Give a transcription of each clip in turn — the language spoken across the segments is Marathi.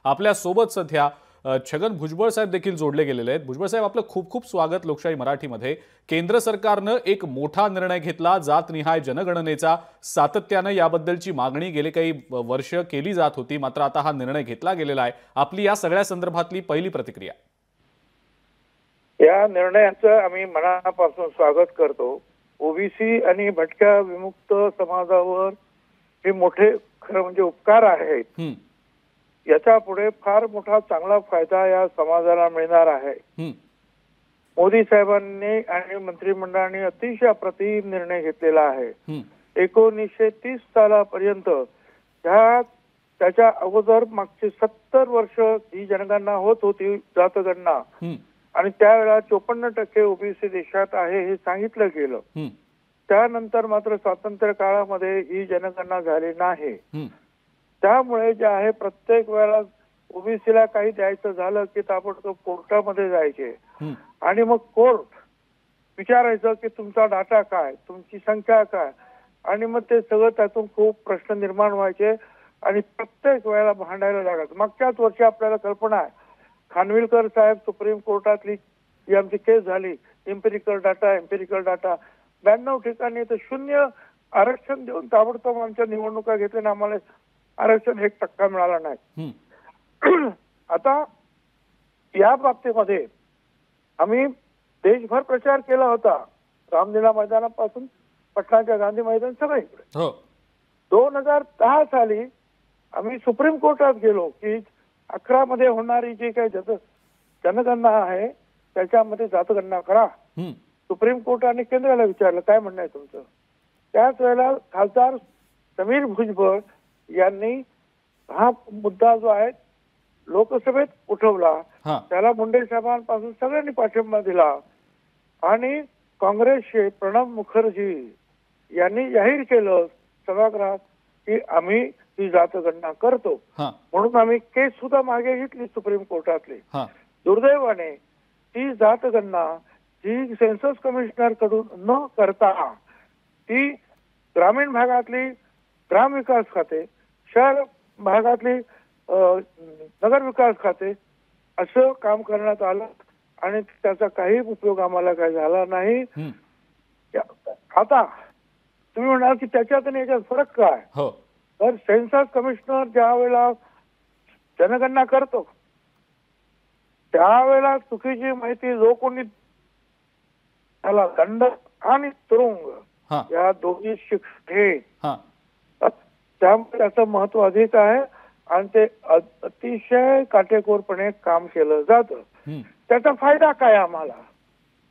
आपल्या सोबत सध्या छगन भुजबळ साहेब देखील जोडले गेलेले आहेत। भुजबळ साहेब, आपलं खूप खूप स्वागत लोकशाही मराठीमध्ये। केंद्र सरकारनं एक मोठा निर्णय घेतला, जातनिहाय जनगणनेचा। सातत्याने याबद्दलची मागणी गेले काही वर्ष केली जात होती, मात्र आता हा निर्णय घेतला गेलेला आहे। आपली या सगळ्या संदर्भातली पहिली प्रतिक्रिया? या निर्णयाचं आम्ही मनापासून स्वागत करतो। ओबीसी आणि भटक्या विमुक्त समाजावर हे मोठे खरं म्हणजे उपकार आहेत। याचा पुढे फार मोठा चांगला फायदा या समाजाला मिळणार आहे। मोदी साहेबांनी आणि मंत्रिमंडळाने अतिशय अप्रतिम निर्णय घेतलेला आहे। 1930 सालापर्यंत त्याच्या अगोदर मागचे 70 वर्ष ही जनगणना होत होती, जातगणना, आणि त्यावेळेला 54% ओबीसी देशात आहे हे सांगितलं गेलं। त्यानंतर मात्र स्वातंत्र्य काळामध्ये ही जनगणना झाली नाही। त्यामुळे जे आहे प्रत्येक वेळेला ओबीसीला काही द्यायचं झालं की ताबडतोब कोर्टामध्ये जायचे आणि मग कोर्ट विचारायचं की तुमचा डाटा काय, तुमची संख्या काय, आणि मग ते सगळं त्यातून खूप प्रश्न निर्माण व्हायचे आणि प्रत्येक वेळेला भांडायला लागायचं। मागच्याच वर्षी आपल्याला कल्पना आहे, खानविलकर साहेब सुप्रीम कोर्टातली ही आमची केस झाली, एम्पिरिकल डाटा 92 ठिकाणी तर 0 आरक्षण देऊन ताबडतोब आमच्या निवडणुका घेतल्या, आम्हाला आरक्षण 1% मिळाला नाही। आता या बाबतीमध्ये आम्ही देशभर प्रचार केला होता, रामलीला मैदानापासून पटनाच्या गांधी मैदान सगळीकडे। 2010 साली आम्ही सुप्रीम कोर्टात गेलो की 11 मध्ये होणारी जी काही जनगणना आहे त्याच्यामध्ये जातगणना करा। सुप्रीम कोर्टाने केंद्राला विचारलं काय म्हणणं आहे तुमचं। त्याच वेळेला खासदार समीर भुजबळ यांनी हा मुद्दा जो आहे लोकसभेत उठवला, त्याला मुंडे साहेबांपासून सगळ्यांनी पाठिंबा दिला आणि काँग्रेसचे प्रणब मुखर्जी यांनी जाहीर केलं सभागृहात की आम्ही ही जातगणना करतो, म्हणून आम्ही केस सुद्धा मागे घेतली सुप्रीम कोर्टातली। दुर्दैवाने ती जातगणना जी सेन्सस कमिशनर कडून न करता ती ग्रामीण भागातली ग्राम विकास खाते, शहर भागातली नगर विकास खाते असं काम करण्यात आलं आणि त्याचा काही उपयोग आम्हाला काही झाला नाही। आता तुम्ही म्हणाल की त्याच्यात आणि याच्यात फरक काय, तर सेन्सस कमिशनर ज्या वेळेला जनगणना करतो त्यावेळेला चुकीची माहिती जो कोणी त्याला दंड आणि तुरुंग या दोन्ही शिक्षा, त्यामुळे त्याचं महत्व अधिक आहे आणि ते अतिशय काटेकोरपणे काम केलं जातं। त्याचा फायदा काय आम्हाला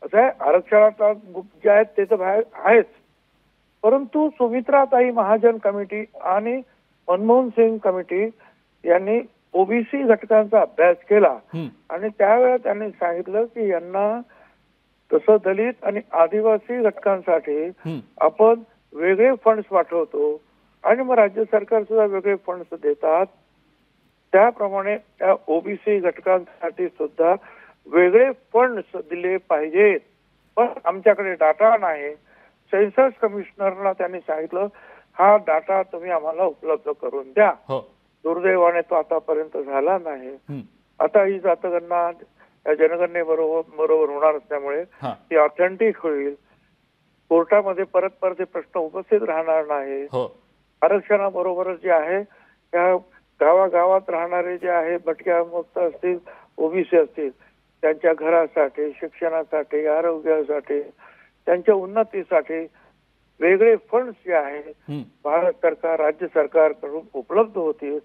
असं आहे, आरक्षणाचा जे आहेत ते तर बाहेर आहेच, परंतु सुमित्राताई महाजन कमिटी आणि मनमोहन सिंग कमिटी यांनी ओबीसी घटकांचा अभ्यास केला आणि त्यावेळेला त्यांनी सांगितलं की यांना तसं दलित आणि आदिवासी घटकांसाठी आपण वेगळे फंड्स पाठवतो आणि मग राज्य सरकार सुद्धा वेगळे फंड्स देतात, त्याप्रमाणे त्या ओबीसी घटकांसाठी सुद्धा वेगळे फंड्स दिले पाहिजेत। पण आमच्याकडे डाटा नाही। सेन्सस कमिशनरला त्यांनी सांगितलं हा डाटा तुम्ही आम्हाला उपलब्ध करून द्या। दुर्दैवाने तो आतापर्यंत झाला नाही। आता ही जातगणना या जनगणनेबरोबर होणार असल्यामुळे ती ऑथेंटिक होईल, कोर्टामध्ये परत प्रश्न उपस्थित राहणार नाही। आरक्षणाबरोबरच जे आहे त्या गावागावात राहणारे जे आहे भटक्या मुक्त असतील, ओबीसी असतील, त्यांच्या घरासाठी, शिक्षणासाठी, आरोग्यासाठी, त्यांच्या उन्नतीसाठी वेगळे फंड्स जे आहेत भारत सरकार राज्य सरकारकडून उपलब्ध होतील,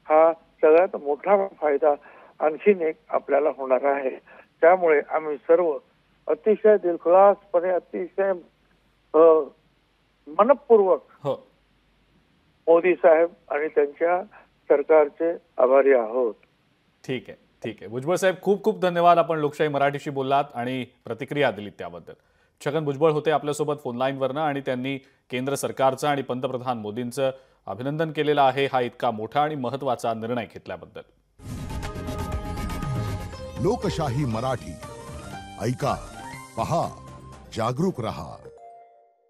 हा सगळ्यात मोठा फायदा आणखीन एक आपल्याला होणार आहे। त्यामुळे आम्ही सर्व अतिशय दिलखुलासपणे अतिशय मनपूर्वक मोदी साहेब आणि त्यांच्या सरकारचे आभारी आहोत। ठीक आहे भुजबळ साहेब, खूप खूप धन्यवाद। आपण लोकशाही मराठीशी बोललात आणि प्रतिक्रिया दिलीत त्याबद्दल। छगन भुजबळ होते आपल्यासोबत फोन लाईनवरनं आणि त्यांनी केंद्र सरकारचं आणि पंतप्रधान मोदींचं अभिनंदन केलेलं आहे हा इतका मोठा आणि महत्त्वाचा निर्णय घेतल्याबद्दल। लोकशाही मराठी ऐका, पहा, जागरूक रहा।